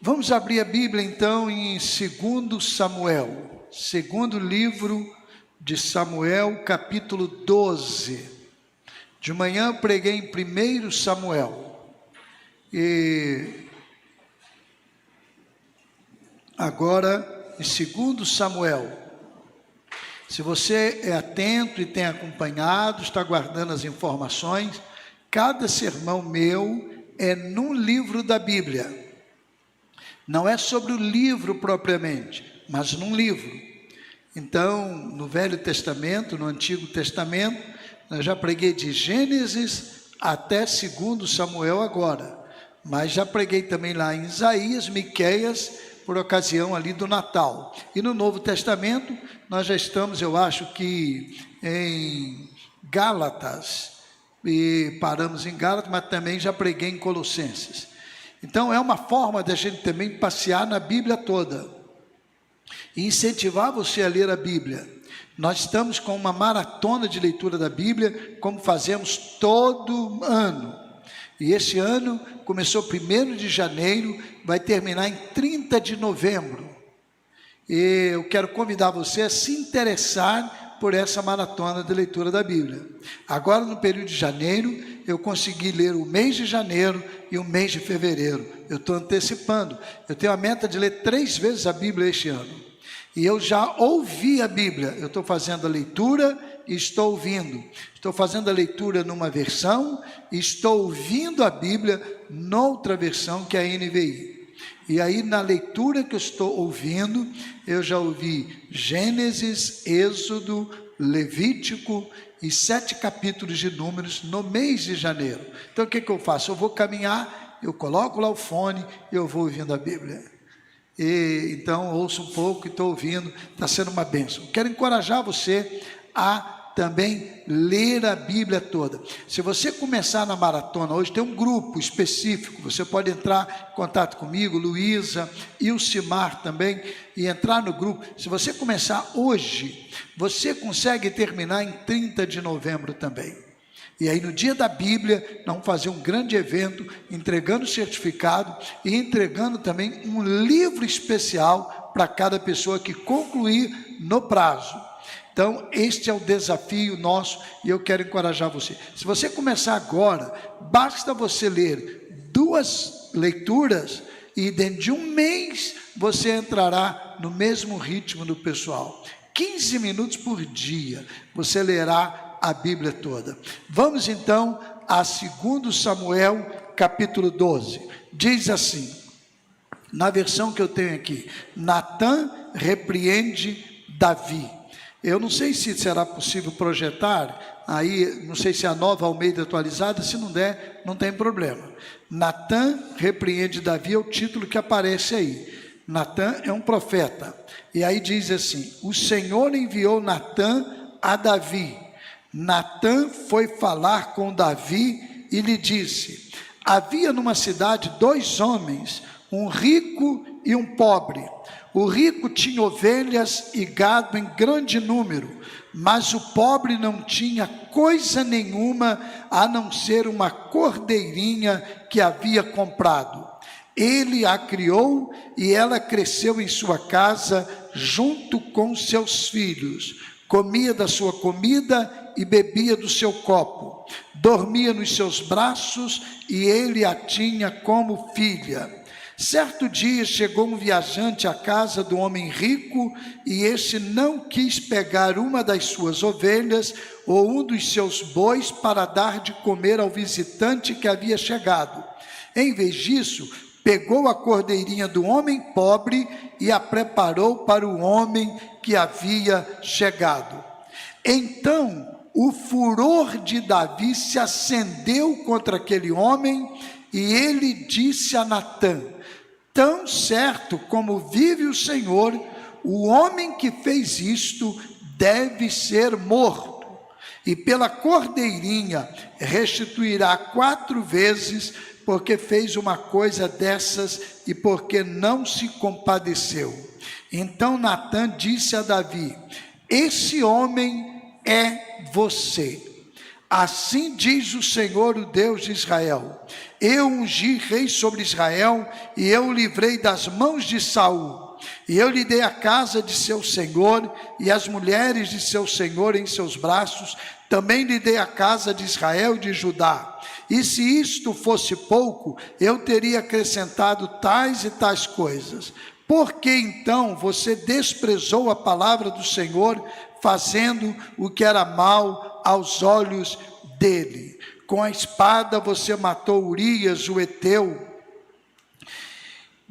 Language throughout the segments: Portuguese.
Vamos abrir a Bíblia então em 2 Samuel, segundo livro de Samuel, capítulo 12. De manhã eu preguei em 1 Samuel, e agora em 2 Samuel. Se você é atento e tem acompanhado, está guardando as informações, cada sermão meu é num livro da Bíblia. Não é sobre o livro propriamente, mas num livro. Então, no Velho Testamento, no Antigo Testamento, eu já preguei de Gênesis até 2 Samuel agora. Mas já preguei também lá em Isaías, Miqueias, por ocasião ali do Natal. E no Novo Testamento, nós já estamos, eu acho que em Gálatas, e paramos em Gálatas, mas também já preguei em Colossenses. Então é uma forma de a gente também passear na Bíblia toda e incentivar você a ler a Bíblia. Nós estamos com uma maratona de leitura da Bíblia, como fazemos todo ano. E esse ano começou 1º de janeiro, vai terminar em 30 de novembro. E eu quero convidar você a se interessar por essa maratona de leitura da Bíblia. Agora, no período de janeiro, eu consegui ler o mês de janeiro e o mês de fevereiro. Eu estou antecipando. Eu tenho a meta de ler 3 vezes a Bíblia este ano. E eu já ouvi a Bíblia. Eu estou fazendo a leitura e estou ouvindo. Estou fazendo a leitura numa versão e estou ouvindo a Bíblia noutra versão, que é a NVI. E aí, na leitura que eu estou ouvindo, eu já ouvi Gênesis, Êxodo, Levítico e 7 capítulos de Números no mês de janeiro. Então, o que eu faço? Eu vou caminhar, eu coloco lá o fone e eu vou ouvindo a Bíblia. E então, ouço um pouco e estou ouvindo, está sendo uma bênção. Quero encorajar você a também ler a Bíblia toda. Se você começar na maratona, hoje tem um grupo específico, você pode entrar em contato comigo, Luísa e o Simar também, e entrar no grupo. Se você começar hoje, você consegue terminar em 30 de novembro também. E aí no dia da Bíblia, nós vamos fazer um grande evento, entregando certificado e entregando também um livro especial para cada pessoa que concluir no prazo. Então, este é o desafio nosso e eu quero encorajar você. Se você começar agora, basta você ler 2 leituras e dentro de um mês você entrará no mesmo ritmo do pessoal. 15 minutos por dia você lerá a Bíblia toda. Vamos então a 2 Samuel capítulo 12. Diz assim, na versão que eu tenho aqui: Natã repreende Davi. Eu não sei se será possível projetar, aí não sei se é a Nova Almeida atualizada, se não der, não tem problema. Natã repreende Davi é o título que aparece aí. Natã é um profeta, e aí diz assim: o Senhor enviou Natã a Davi. Natã foi falar com Davi e lhe disse: havia numa cidade 2 homens, um rico e um pobre. O rico tinha ovelhas e gado em grande número, mas o pobre não tinha coisa nenhuma a não ser uma cordeirinha que havia comprado. Ele a criou e ela cresceu em sua casa junto com seus filhos. Comia da sua comida e bebia do seu copo. Dormia nos seus braços e ele a tinha como filha. Certo dia chegou um viajante à casa do homem rico e este não quis pegar uma das suas ovelhas ou um dos seus bois para dar de comer ao visitante que havia chegado. Em vez disso, pegou a cordeirinha do homem pobre e a preparou para o homem que havia chegado. Então, o furor de Davi se acendeu contra aquele homem e ele disse a Natã: tão certo como vive o Senhor, o homem que fez isto deve ser morto, e pela cordeirinha restituirá 4 vezes, porque fez uma coisa dessas e porque não se compadeceu. Então Natã disse a Davi: esse homem é você. Assim diz o Senhor, o Deus de Israel: eu ungi rei sobre Israel, e eu o livrei das mãos de Saul, e eu lhe dei a casa de seu senhor, e as mulheres de seu senhor em seus braços. Também lhe dei a casa de Israel e de Judá. E se isto fosse pouco, eu teria acrescentado tais e tais coisas. Por que então você desprezou a palavra do Senhor, fazendo o que era mal aos olhos dele? Com a espada você matou Urias, o heteu.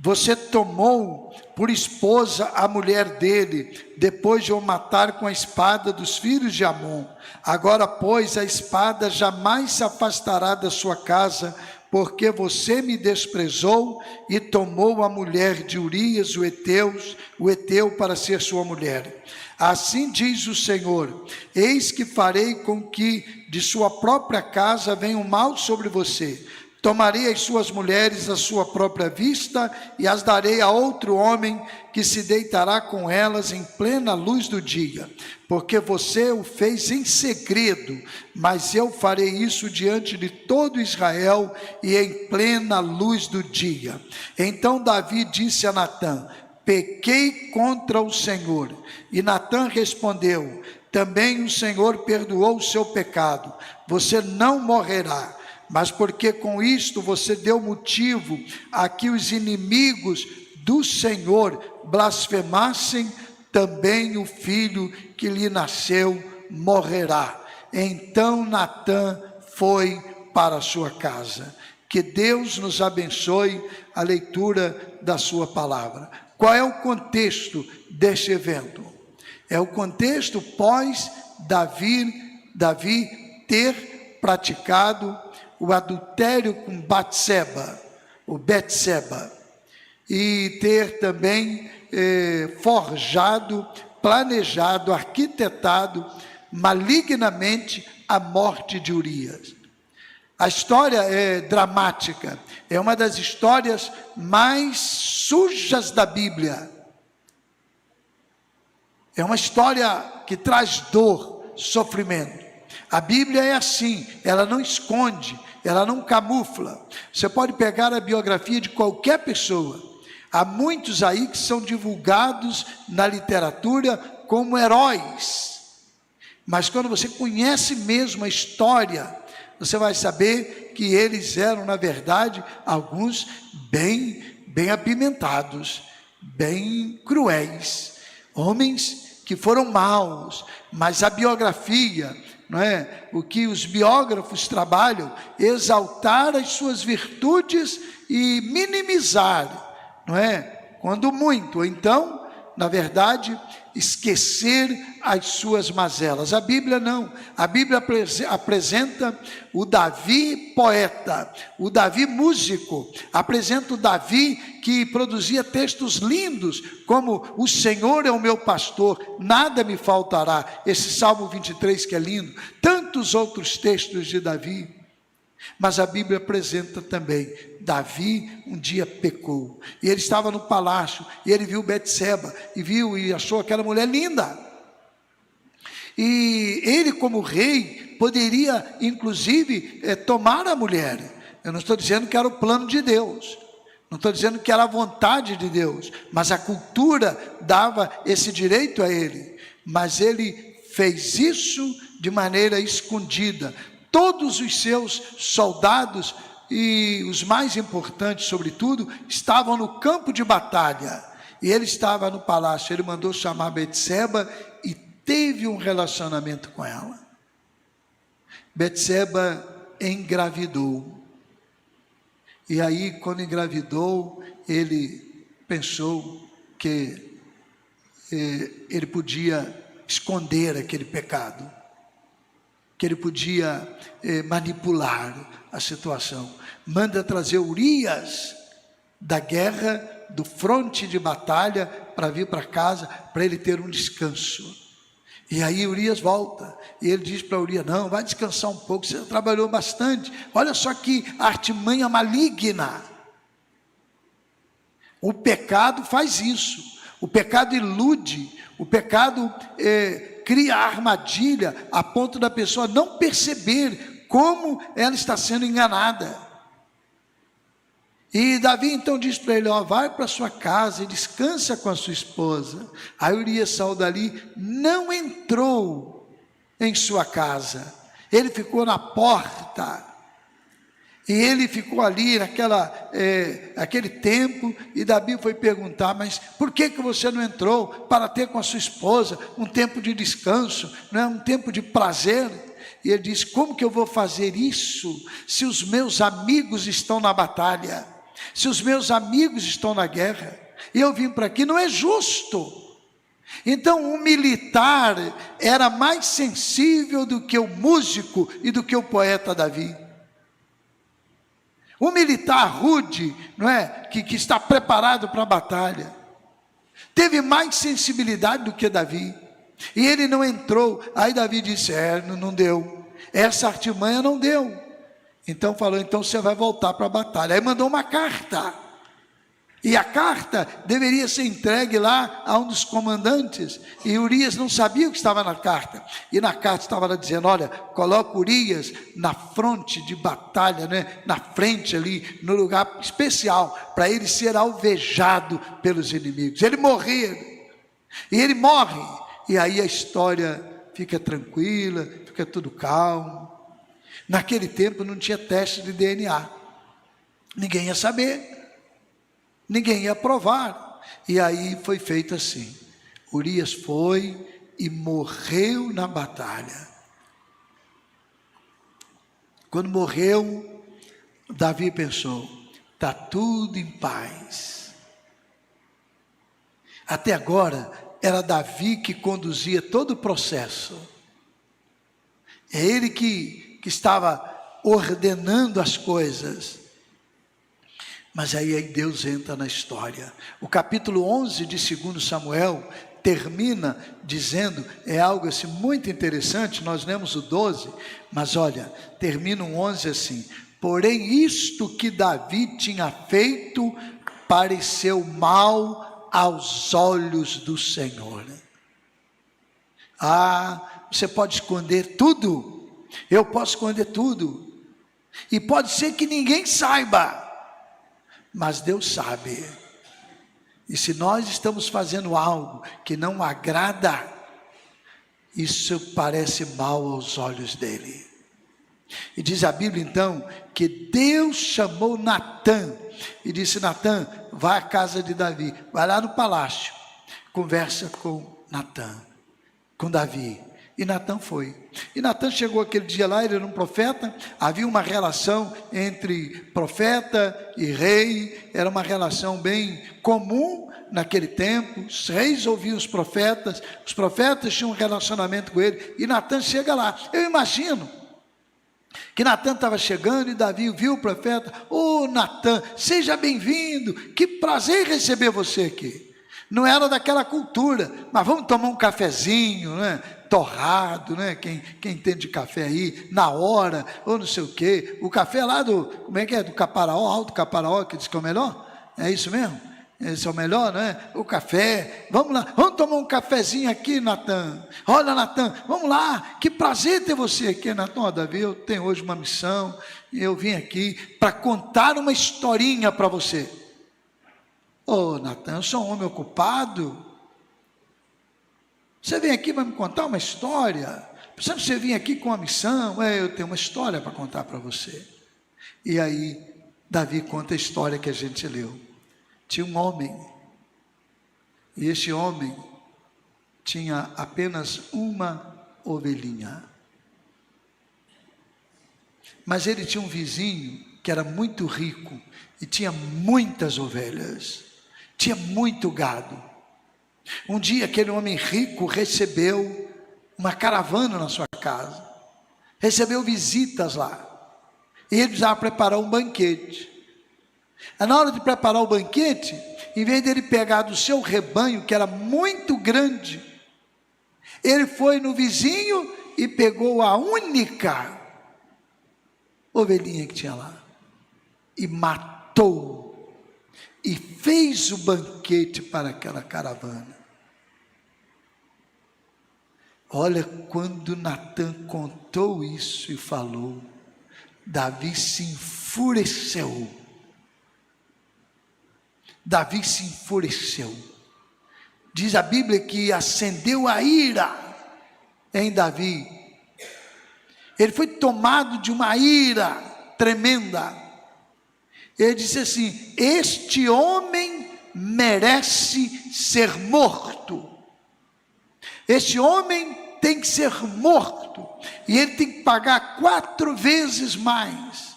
Você tomou por esposa a mulher dele, depois de o matar com a espada dos filhos de Amon. Agora, pois, a espada jamais se afastará da sua casa, porque você me desprezou e tomou a mulher de Urias, o heteu, para ser sua mulher. Assim diz o Senhor: eis que farei com que de sua própria casa venha o mal sobre você. Tomarei as suas mulheres à sua própria vista e as darei a outro homem, que se deitará com elas em plena luz do dia. Porque você o fez em segredo, mas eu farei isso diante de todo Israel e em plena luz do dia. Então Davi disse a Natã: pequei contra o Senhor. E Natã respondeu: também o Senhor perdoou o seu pecado. Você não morrerá. Mas porque com isto você deu motivo a que os inimigos do Senhor blasfemassem, também o filho que lhe nasceu morrerá. Então Natã foi para a sua casa. Que Deus nos abençoe a leitura da sua palavra. Qual é o contexto deste evento? É o contexto pós Davi ter praticado o adultério com Batseba, o Betseba, e ter também forjado, planejado, arquitetado malignamente a morte de Urias. A história é dramática, é uma das histórias mais sujas da Bíblia. É uma história que traz dor, sofrimento. A Bíblia é assim, ela não esconde, ela não camufla. Você pode pegar a biografia de qualquer pessoa. Há muitos aí que são divulgados na literatura como heróis. Mas quando você conhece mesmo a história, você vai saber que eles eram, na verdade, alguns bem apimentados, bem cruéis. Homens que foram maus, mas a biografia, não é? O que os biógrafos trabalham, exaltar as suas virtudes e minimizar, não é? Quando muito, ou então, na verdade, esquecer as suas mazelas. A Bíblia não, a Bíblia apresenta o Davi poeta, o Davi músico, apresenta o Davi que produzia textos lindos, como o Senhor é o meu pastor, nada me faltará, esse Salmo 23 que é lindo, tantos outros textos de Davi. Mas a Bíblia apresenta também, Davi um dia pecou, e ele estava no palácio, e ele viu Betseba, e achou aquela mulher linda, e ele como rei, poderia inclusive tomar a mulher. Eu não estou dizendo que era o plano de Deus, não estou dizendo que era a vontade de Deus, mas a cultura dava esse direito a ele, mas ele fez isso de maneira escondida. Todos os seus soldados, e os mais importantes sobretudo, estavam no campo de batalha, e ele estava no palácio. Ele mandou chamar Betseba e teve um relacionamento com ela. Betseba engravidou, e aí quando engravidou, ele pensou que ele podia esconder aquele pecado, que ele podia manipular a situação. Manda trazer Urias da guerra, do fronte de batalha, para vir para casa, para ele ter um descanso. E aí Urias volta, e ele diz para Urias: não, vai descansar um pouco, você trabalhou bastante, olha só que artimanha maligna. O pecado faz isso, o pecado ilude, o pecado cria a armadilha a ponto da pessoa não perceber como ela está sendo enganada. E Davi então diz para ele, ó, vai para sua casa e descansa com a sua esposa. Aí Urias saiu dali, não entrou em sua casa, ele ficou na porta. E ele ficou ali aquele tempo, e Davi foi perguntar, mas por que você não entrou para ter com a sua esposa um tempo de descanso, não é? Um tempo de prazer? E ele disse, como que eu vou fazer isso se os meus amigos estão na batalha, se os meus amigos estão na guerra, e eu vim para aqui? Não é justo. Então o militar era mais sensível do que o músico e do que o poeta Davi. O militar rude, não é? Que está preparado para a batalha, teve mais sensibilidade do que Davi, e ele não entrou. Aí Davi disse, não deu, essa artimanha não deu. Então falou, então você vai voltar para a batalha. Aí mandou uma carta, e a carta deveria ser entregue lá a um dos comandantes, e Urias não sabia o que estava na carta, e na carta estava lá dizendo, olha, coloca Urias na fronte de batalha, né? Na frente ali, no lugar especial, para ele ser alvejado pelos inimigos, ele morrer, e ele morre, e aí a história fica tranquila, fica tudo calmo. Naquele tempo não tinha teste de DNA, ninguém ia saber, ninguém ia provar, e aí foi feito assim, Urias foi e morreu na batalha. Quando morreu, Davi pensou, está tudo em paz. Até agora, era Davi que conduzia todo o processo, é ele que estava ordenando as coisas. Mas aí Deus entra na história. O capítulo 11 de 2 Samuel termina dizendo, é algo assim muito interessante, nós lemos o 12, mas olha, termina o 11 assim, porém isto que Davi tinha feito pareceu mal aos olhos do Senhor. Você pode esconder tudo, eu posso esconder tudo, e pode ser que ninguém saiba, mas Deus sabe. E se nós estamos fazendo algo que não agrada, isso parece mal aos olhos dele. E diz a Bíblia então, que Deus chamou Natã, e disse, Natã, vai à casa de Davi, vai lá no palácio, conversa com Natã, com Davi. E Natã foi. E Natã chegou aquele dia lá, ele era um profeta, havia uma relação entre profeta e rei, era uma relação bem comum naquele tempo, os reis ouviam os profetas tinham um relacionamento com ele, e Natã chega lá. Eu imagino que Natã estava chegando, e Davi viu o profeta, Natã, seja bem-vindo, que prazer receber você aqui. Não era daquela cultura, mas vamos tomar um cafezinho, né? Torrado, né? Quem entende de café aí, na hora, ou não sei o quê. O café lá como é que é? Do Caparaó, Alto Caparaó, que diz que é o melhor? É isso mesmo? Esse é o melhor, não é? O café, vamos lá, vamos tomar um cafezinho aqui, Natã. Olha, Natã, vamos lá, que prazer ter você aqui, Natã. Davi, eu tenho hoje uma missão, e eu vim aqui para contar uma historinha para você. Natã, eu sou um homem ocupado, você vem aqui para me contar uma história? Precisamos você vir aqui com uma missão? Eu tenho uma história para contar para você. E aí, Davi conta a história que a gente leu. Tinha um homem, e esse homem tinha apenas uma ovelhinha. Mas ele tinha um vizinho que era muito rico, e tinha muitas ovelhas, tinha muito gado. Um dia aquele homem rico recebeu uma caravana na sua casa, recebeu visitas lá, e ele precisava preparar um banquete. Na hora de preparar o banquete, em vez dele pegar do seu rebanho, que era muito grande, ele foi no vizinho e pegou a única ovelhinha que tinha lá, e matou, e fez o banquete para aquela caravana. Olha, quando Natã contou isso e falou, Davi se enfureceu. Davi se enfureceu. Diz a Bíblia que acendeu a ira em Davi. Ele foi tomado de uma ira tremenda. Ele disse assim: este homem merece ser morto. Este homem tem que ser morto. E ele tem que pagar 4 vezes mais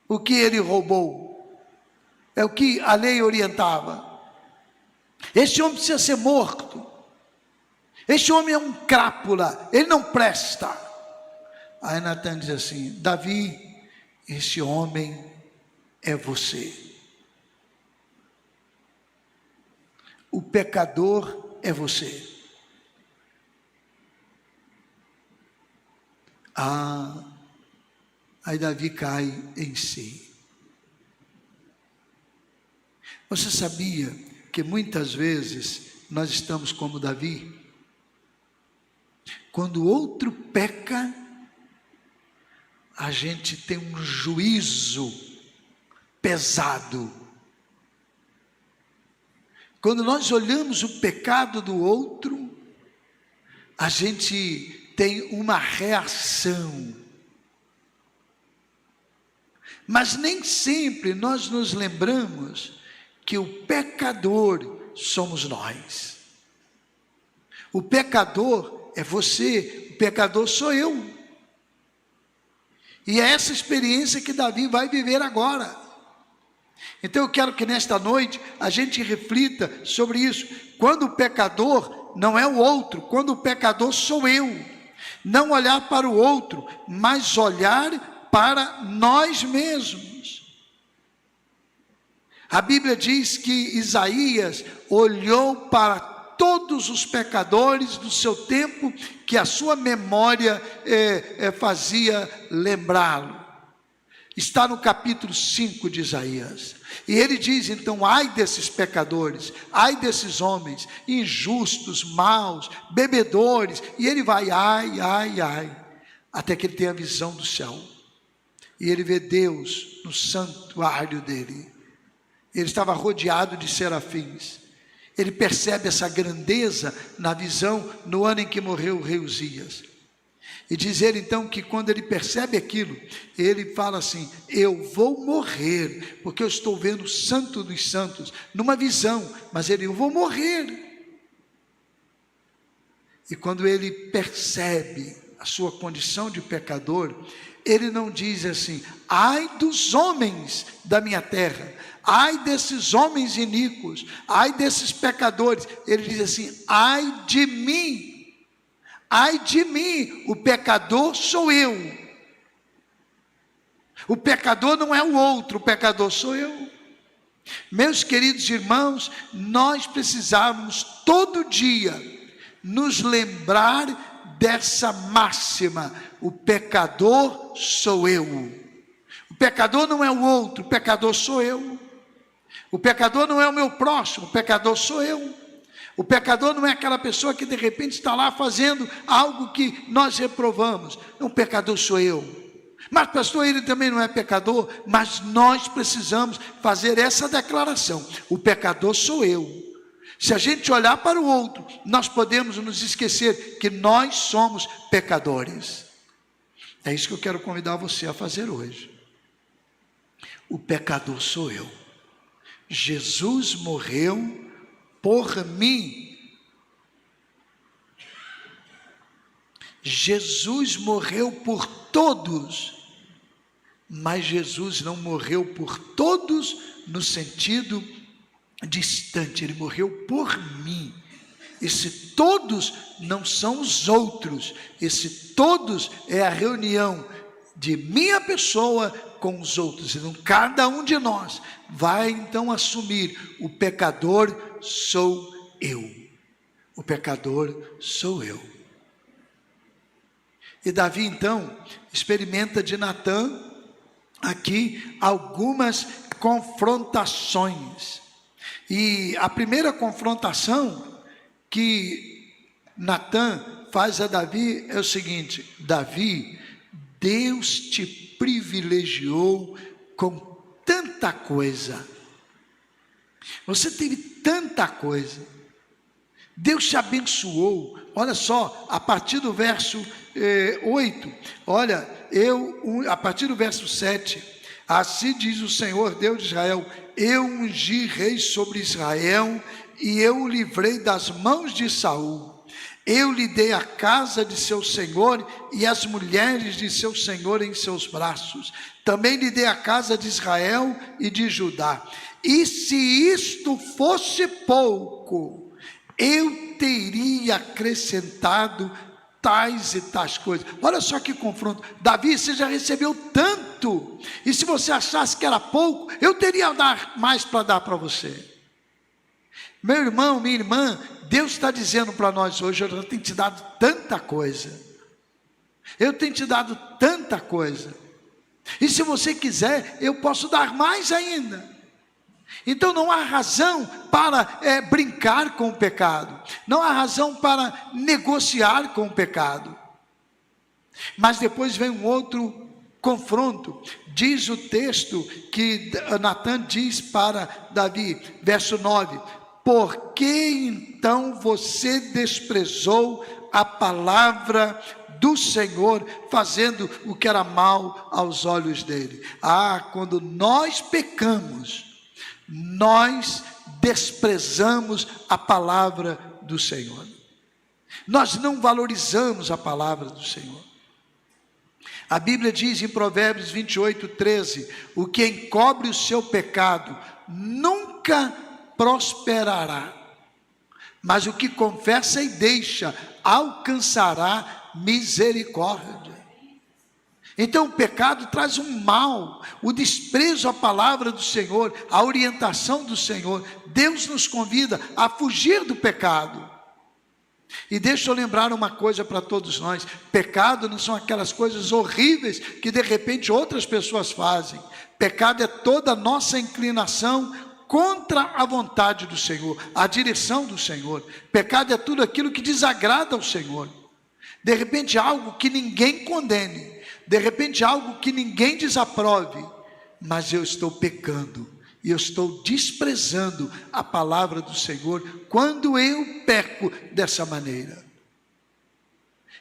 o que ele roubou. É o que a lei orientava. Este homem precisa ser morto. Este homem é um crápula, ele não presta. Aí Natã diz assim: Davi, este homem é você. O pecador é você. Aí Davi cai em si. Você sabia que muitas vezes nós estamos como Davi? Quando o outro peca, a gente tem um juízo pesado. Quando nós olhamos o pecado do outro, a gente tem uma reação. Mas nem sempre nós nos lembramos que o pecador somos nós. O pecador é você, o pecador sou eu. E é essa experiência que Davi vai viver agora. Então eu quero que nesta noite a gente reflita sobre isso. Quando o pecador não é o outro, quando o pecador sou eu. Não olhar para o outro, mas olhar para nós mesmos. A Bíblia diz que Isaías olhou para todos os pecadores do seu tempo, que a sua memória fazia lembrá-lo. Está no capítulo 5 de Isaías. E ele diz então: ai desses pecadores, ai desses homens, injustos, maus, bebedores. E ele vai, ai, ai, ai, até que ele tem a visão do céu. E ele vê Deus no santuário dele. Ele estava rodeado de serafins. Ele percebe essa grandeza na visão no ano em que morreu o rei Uzias. E diz ele então que quando ele percebe aquilo, ele fala assim: eu vou morrer, porque eu estou vendo o Santo dos Santos, numa visão, mas eu vou morrer. E quando ele percebe a sua condição de pecador, ele não diz assim: ai dos homens da minha terra, ai desses homens iníquos, ai desses pecadores. Ele diz assim: ai de mim, o pecador sou eu. O pecador não é o outro, o pecador sou eu. Meus queridos irmãos, nós precisamos todo dia nos lembrar dessa máxima: o pecador sou eu. O pecador não é o outro, o pecador sou eu. O pecador não é o meu próximo, o pecador sou eu. O pecador não é aquela pessoa que de repente está lá fazendo algo que nós reprovamos. O pecador sou eu. Mas pastor, ele também não é pecador. Mas nós precisamos fazer essa declaração: o pecador sou eu. Se a gente olhar para o outro, nós podemos nos esquecer que nós somos pecadores. É isso que eu quero convidar você a fazer hoje. O pecador sou eu. Jesus morreu por mim. Jesus morreu por todos, mas Jesus não morreu por todos no sentido distante. Ele morreu por mim. Esse todos não são os outros. Esse todos é a reunião de minha pessoa com os outros. Então cada um de nós vai então assumir: o pecador sou eu. O pecador sou eu. E Davi então experimenta de Natã aqui algumas confrontações. E a primeira confrontação que Natã faz a Davi é o seguinte: Davi, Deus te privilegiou com tanta coisa, você teve tanta coisa, Deus te abençoou. Olha só, a partir do verso 8, olha, a partir do verso 7, assim diz o Senhor Deus de Israel: eu ungi rei sobre Israel, e eu o livrei das mãos de Saul. Eu lhe dei a casa de seu senhor e as mulheres de seu senhor em seus braços. Também lhe dei a casa de Israel e de Judá. E se isto fosse pouco, eu teria acrescentado tais e tais coisas. Olha só que confronto. Davi, você já recebeu tanto, e se você achasse que era pouco, eu teria mais para dar para você. Meu irmão, minha irmã, Deus está dizendo para nós hoje: eu tenho te dado tanta coisa, eu tenho te dado tanta coisa, e se você quiser, eu posso dar mais ainda. Então não há razão para brincar com o pecado, não há razão para negociar com o pecado. Mas depois vem um outro confronto. Diz o texto que Natan diz para Davi, verso 9: por que então você desprezou a palavra do Senhor, fazendo o que era mal aos olhos dele? Quando nós pecamos, nós desprezamos a palavra do Senhor, nós não valorizamos a palavra do Senhor. A Bíblia diz em Provérbios 28:13: o que encobre o seu pecado nunca prosperará, mas o que confessa e deixa alcançará misericórdia. Então o pecado traz um mal, o desprezo à palavra do Senhor, a orientação do Senhor. Deus nos convida a fugir do pecado. E deixa eu lembrar uma coisa para todos nós: pecado não são aquelas coisas horríveis que de repente outras pessoas fazem. Pecado é toda a nossa inclinação contra a vontade do Senhor, a direção do Senhor. Pecado é tudo aquilo que desagrada ao Senhor. De repente algo que ninguém condene, de repente algo que ninguém desaprove, mas eu estou pecando, e eu estou desprezando a palavra do Senhor quando eu peco dessa maneira.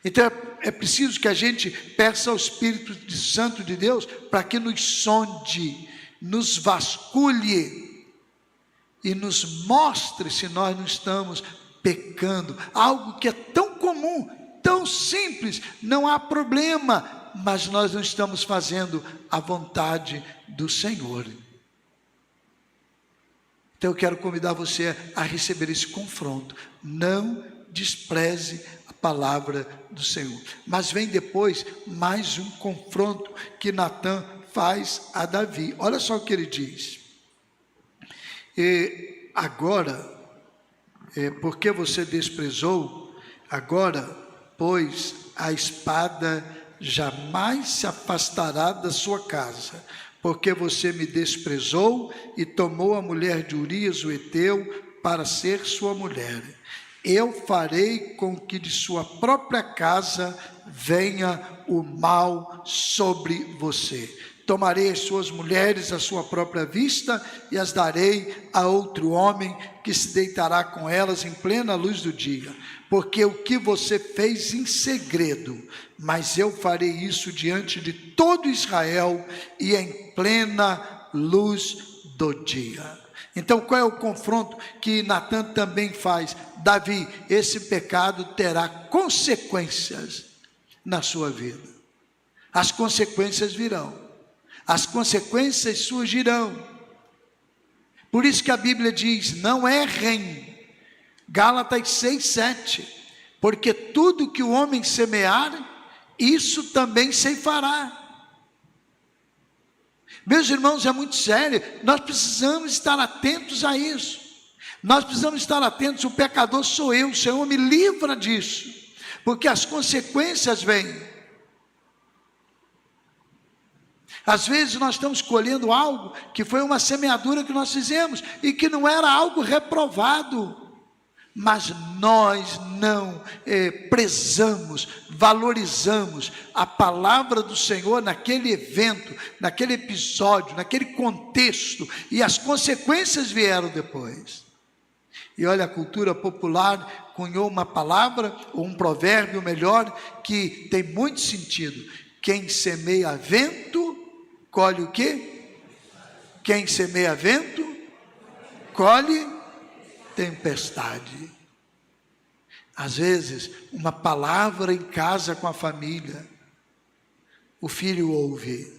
Então é preciso que a gente peça ao Espírito Santo de Deus para que nos sonde, nos vasculhe e nos mostre se nós não estamos pecando. Algo que é tão comum, tão simples, não há problema, mas nós não estamos fazendo a vontade do Senhor. Então eu quero convidar você a receber esse confronto. Não despreze a palavra do Senhor. Mas vem depois mais um confronto que Natan faz a Davi. Olha só o que ele diz: agora, porque você desprezou, agora, pois a espada jamais se afastará da sua casa, porque você me desprezou e tomou a mulher de Urias o heteu para ser sua mulher. Eu farei com que de sua própria casa venha o mal sobre você. Tomarei as suas mulheres à sua própria vista e as darei a outro homem que se deitará com elas em plena luz do dia. Porque o que você fez em segredo, mas eu farei isso diante de todo Israel e em plena luz do dia. Então qual é o confronto que Natan também faz? Davi, esse pecado terá consequências na sua vida. As consequências virão. As consequências surgirão. Por isso que a Bíblia diz: não errem. Gálatas 6:7. Porque tudo que o homem semear, isso também ceifará. Meus irmãos, é muito sério. Nós precisamos estar atentos a isso. Nós precisamos estar atentos. O pecador sou eu. O Senhor me livra disso, porque as consequências vêm. Às vezes nós estamos colhendo algo que foi uma semeadura que nós fizemos e que não era algo reprovado. mas nós não prezamos, valorizamos a palavra do Senhor naquele evento, naquele episódio, naquele contexto, e as consequências vieram depois. E olha, a cultura popular cunhou uma palavra, ou um provérbio melhor, que tem muito sentido: quem semeia vento, colhe o quê? Quem semeia vento, colhe tempestade. Às vezes, uma palavra em casa com a família, o filho ouve,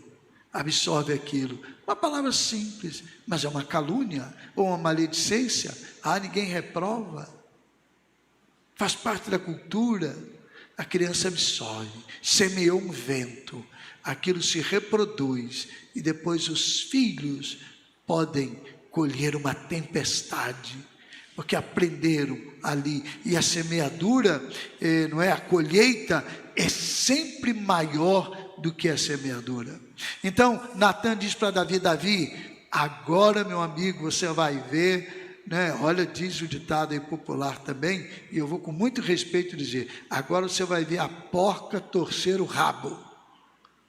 absorve aquilo, uma palavra simples, mas é uma calúnia, ou uma maledicência, ninguém reprova, faz parte da cultura, a criança absorve, semeou um vento, aquilo se reproduz, e depois os filhos podem colher uma tempestade, porque aprenderam ali, e a semeadura, não é, a colheita é sempre maior do que a semeadura. Então Natan diz para Davi: Davi, agora, meu amigo, você vai ver, né? Olha, diz o ditado aí popular também, e eu vou com muito respeito dizer: agora você vai ver a porca torcer o rabo.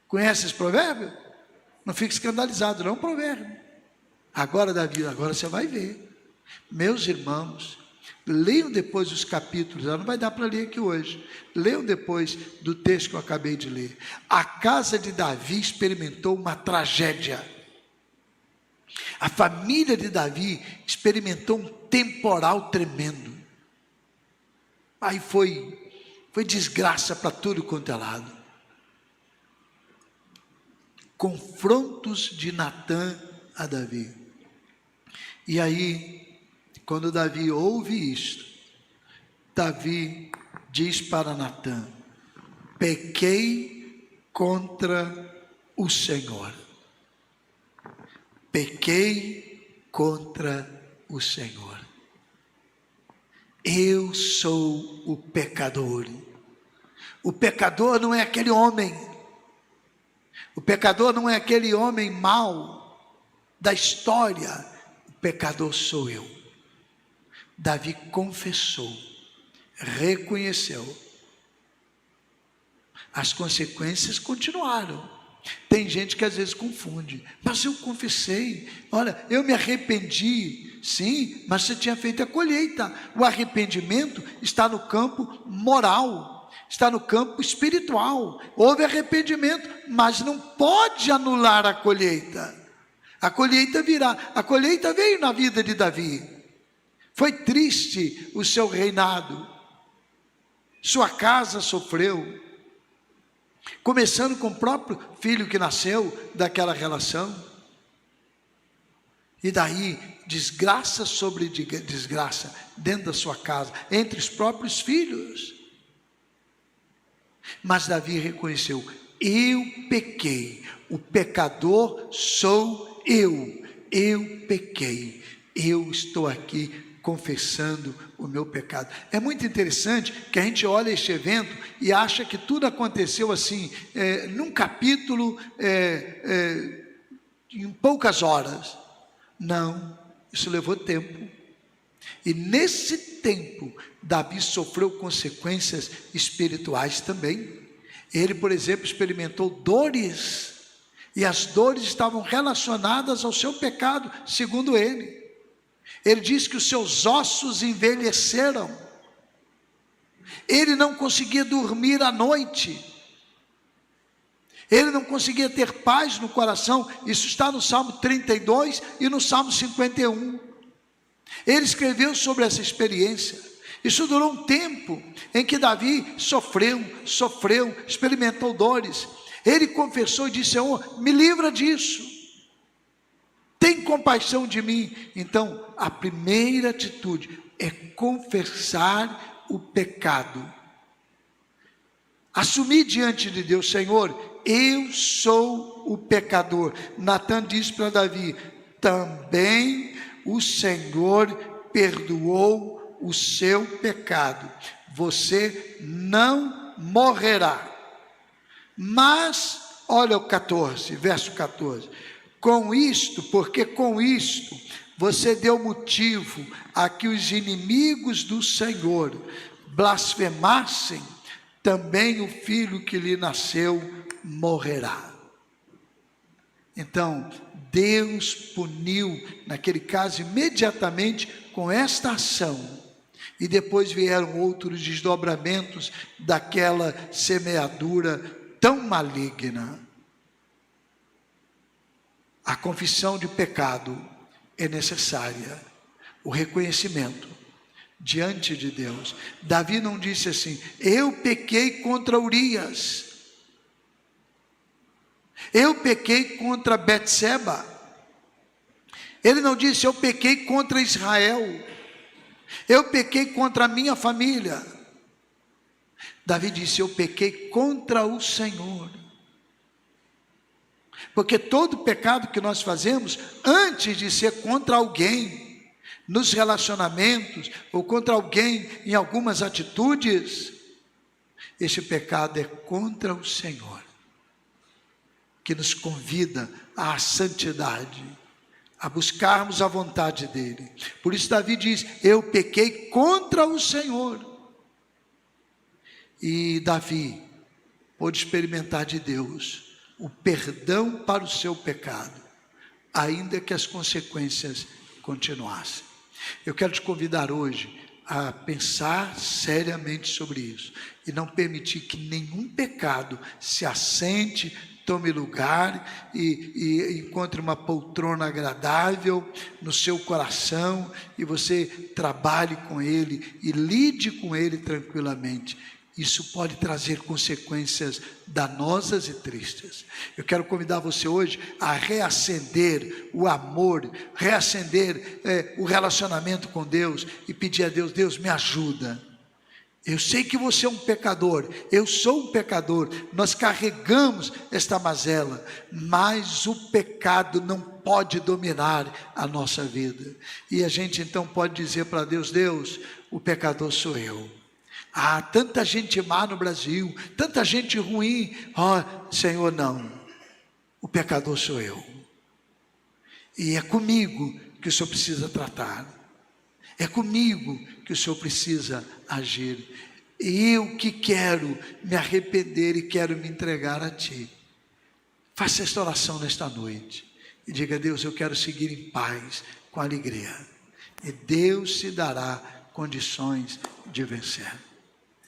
Conhece esse provérbio? Não fique escandalizado, não é um provérbio. Agora, Davi, agora você vai ver. Meus irmãos, leiam depois os capítulos, não vai dar para ler aqui hoje, leiam depois do texto que eu acabei de ler. A casa de Davi experimentou uma tragédia, a família de Davi experimentou um temporal tremendo, aí foi desgraça para tudo quanto é lado, confrontos de Natan a Davi. E aí, quando Davi ouve isto, Davi diz para Natan: pequei contra o Senhor. Pequei contra o Senhor. Eu sou o pecador. O pecador não é aquele homem. O pecador não é aquele homem mau da história. O pecador sou eu. Davi confessou, reconheceu. As consequências continuaram. Tem gente que às vezes confunde, mas eu confessei, olha, eu me arrependi, sim, mas você tinha feito a colheita. O arrependimento está no campo moral, está no campo espiritual. Houve arrependimento, mas não pode anular a colheita. A colheita virá. A colheita veio na vida de Davi. Foi triste o seu reinado, sua casa sofreu, começando com o próprio filho que nasceu daquela relação, e daí desgraça sobre desgraça dentro da sua casa, entre os próprios filhos. Mas Davi reconheceu: eu pequei, o pecador sou eu pequei, eu estou aqui confessando o meu pecado. É muito interessante que a gente olha este evento e acha que tudo aconteceu assim, num capítulo, em poucas horas. Não, isso levou tempo. E nesse tempo, Davi sofreu consequências espirituais também. Ele, por exemplo, experimentou dores, e as dores estavam relacionadas ao seu pecado, segundo ele. Ele diz que os seus ossos envelheceram, ele não conseguia dormir à noite, ele não conseguia ter paz no coração. Isso está no Salmo 32 e no Salmo 51. Ele escreveu sobre essa experiência. Isso durou um tempo em que Davi sofreu, experimentou dores. Ele confessou e disse: Senhor, me livra disso, tem compaixão de mim. Então, a primeira atitude é confessar o pecado. Assumir diante de Deus: Senhor, eu sou o pecador. Natan diz para Davi: também o Senhor perdoou o seu pecado. Você não morrerá. Mas, olha o 14, verso 14. Porque com isto você deu motivo a que os inimigos do Senhor blasfemassem, também o filho que lhe nasceu morrerá. Então, Deus puniu, naquele caso, imediatamente com esta ação. E depois vieram outros desdobramentos daquela semeadura tão maligna. A confissão de pecado é necessária, o reconhecimento diante de Deus. Davi não disse assim: eu pequei contra Urias, eu pequei contra Betseba. Ele não disse: eu pequei contra Israel, eu pequei contra a minha família. Davi disse: eu pequei contra o Senhor. Porque todo pecado que nós fazemos, antes de ser contra alguém, nos relacionamentos, ou contra alguém em algumas atitudes, esse pecado é contra o Senhor, que nos convida à santidade, a buscarmos a vontade dEle. Por isso Davi diz: eu pequei contra o Senhor. E Davi pôde experimentar de Deus o perdão para o seu pecado, ainda que as consequências continuassem. Eu quero te convidar hoje a pensar seriamente sobre isso, e não permitir que nenhum pecado se assente, tome lugar e encontre uma poltrona agradável no seu coração, e você trabalhe com ele e lide com ele tranquilamente. Isso pode trazer consequências danosas e tristes. Eu quero convidar você hoje a reacender o amor, reacender o relacionamento com Deus e pedir a Deus: Deus, me ajuda. Eu sei que você é um pecador, eu sou um pecador, nós carregamos esta mazela, mas o pecado não pode dominar a nossa vida. E a gente então pode dizer para Deus: Deus, o pecador sou eu. Ah, tanta gente má no Brasil, tanta gente ruim. Senhor, não, o pecador sou eu, e é comigo que o Senhor precisa tratar, é comigo que o Senhor precisa agir. Eu que quero me arrepender e quero me entregar a Ti. Faça esta oração nesta noite e diga: Deus, eu quero seguir em paz, com alegria, e Deus te dará condições de vencer.